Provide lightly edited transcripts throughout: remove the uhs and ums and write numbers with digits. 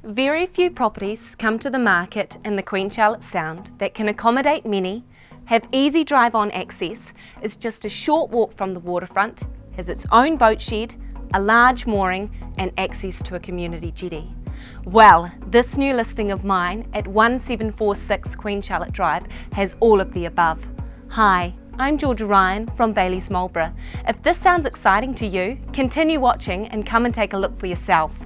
Very few properties come to the market in the Queen Charlotte Sound that can accommodate many, have easy drive-on access, is just a short walk from the waterfront, has its own boat shed, a large mooring and access to a community jetty. Well, this new listing of mine at 1746 Queen Charlotte Drive has all of the above. Hi, I'm Georgia Ryan from Bayleys, Marlborough. If this sounds exciting to you, continue watching and come and take a look for yourself.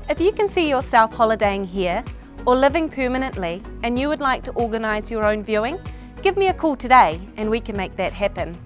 If you can see yourself holidaying here or living permanently and you would like to organise your own viewing, give me a call today and we can make that happen.